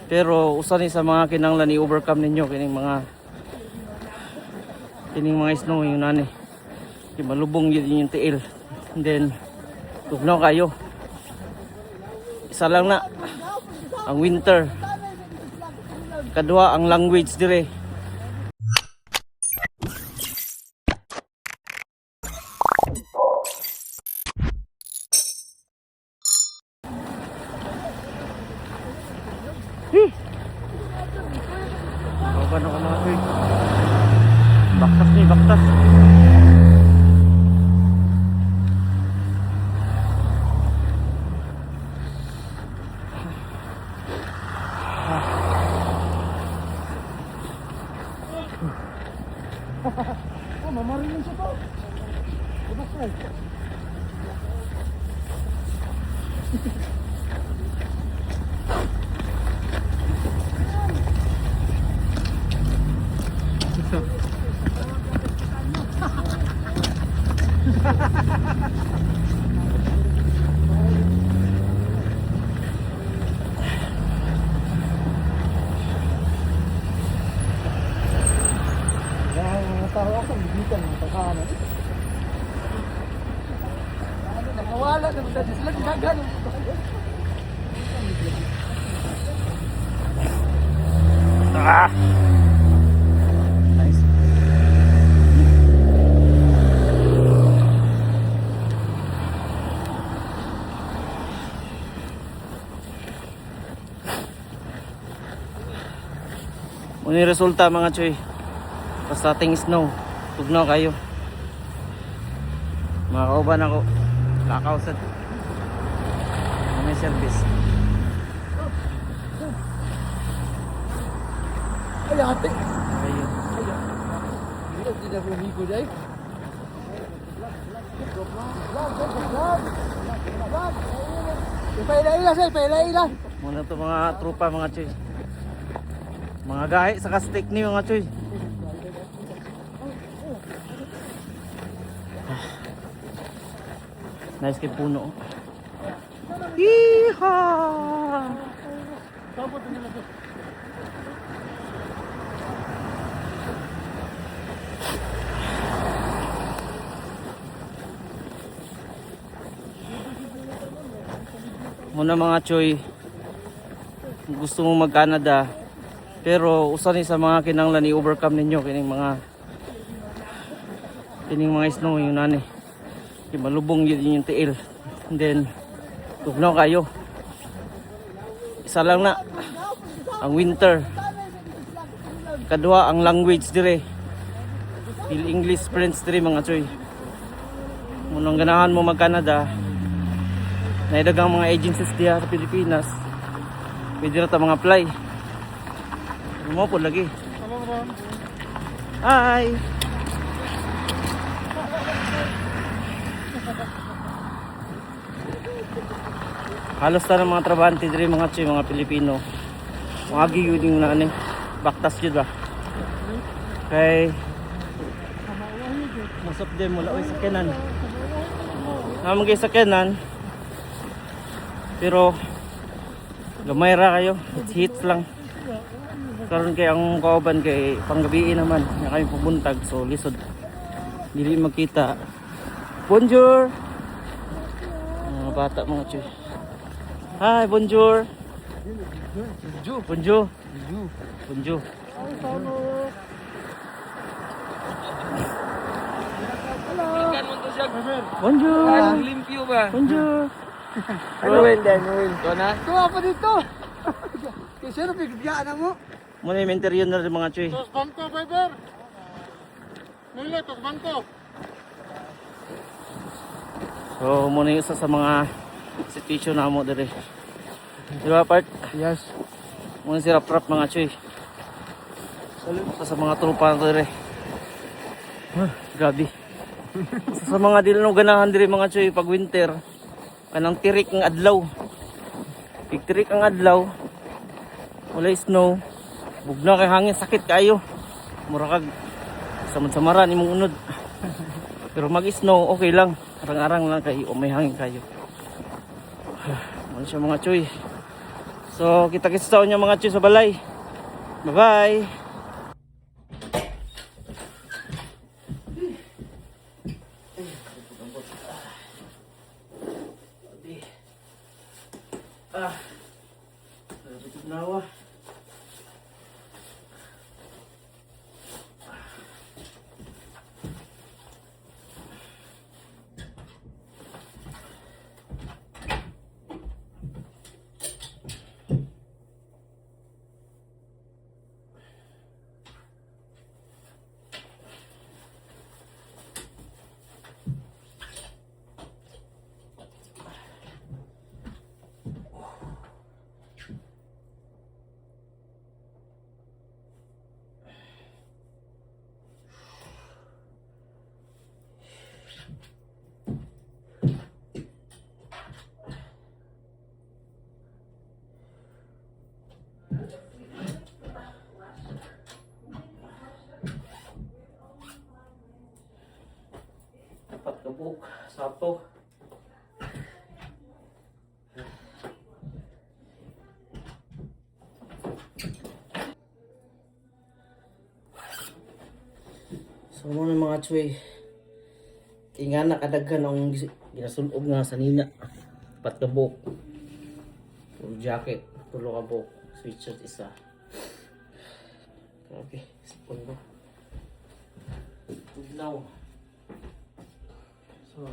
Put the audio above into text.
Pero usa ni sa mga kinahanglan i-overcome ninyo kining mga snow yung nani. Di malubong yun yung tiil. And then tugnaw kayo. Isa lang na ang winter. Kadua ang language dire. Bawa na ka mga tuig. Baktas ni, baktas. Oh, mamarilin siya to. Bukas na. Tao ako, bibitan ng pagkanan. Nakawala naman dati sila gagano. Ah! Nice. Muna yung resulta mga choy. Basta ating snow, tugnaw kayo. Mga kauban ako, lakaw-sad. May service. Ay, ate. Ayun. Hindi na bumigo dahil. Ipaila-ila sir, ipaila-ila. Muna to mga trupa mga choy. Mga gahi sa kastik ni mga choy. Nice kay puno. Yeehaw! Muna mga choy, gusto mong mag-Canada pero usa ni sa mga kinahanglan i-overcome ninyo kining mga snow yung nani. Di malubong yun yung tiil. And then tugnaw kayo. Isa lang na ang winter. Kadua ang language dire. Feel English French dire mga choy. Munang ganahan mo mag-Canada, naidagang mga agencies diya sa Pilipinas. Pwede na ta mga apply. Mo po lagi. Hi. Halos ta ng mga trabahante diri mga choy, mga Pilipino. Mga giyuding na ani, baktas jud ba. Kay most of them wala oy sakyanan. Namang gay sakyanan. Pero gamay ra kayo, it's hits lang. Karon kay ang kauban kay panggabi naman, na kami pubuntag so lisod. Dili makita. Bonjour. Mga bata mga choy. Hi, bonjour. Bonjour. Bonjour. Bonjour. Bonjour. Limpyo ba? Bonjour. Noel din, Noel. Ito na? Ito pa dito. Kasi ano, bigyan mo? Muna yung interior na rin mga choy. Tos bangko, Fiber. Noel, tos bangko. So muna yung isa sa mga situation na mo dere. Di ba part? Yes. Muna si rap-rap mga choy. Isa sa mga trupa na dere. Grabe. Isa sa mga dili ganahan dere mga choy pag winter. Kanang tirik ang adlaw. Pag tirik ang adlaw, wala snow, bugna kay hangin, sakit kayo. Mura kag samad-samaran imong unod. Pero mag-snow okay lang. Arang-arang lang kayo o may hangin kayo. Ano siya mga choy. So kita-kits taon niya mga choy sa balay. Bye bye. Nawa. Dapat kabuk, sapo. So mo na mga choy. Inga na kadaghan ang ginasulob nga sa nina. Dapat kabuk. Full jacket, tulo kabuk, sweatshirt isa. Grabe, sipon ko. Tudlaw. So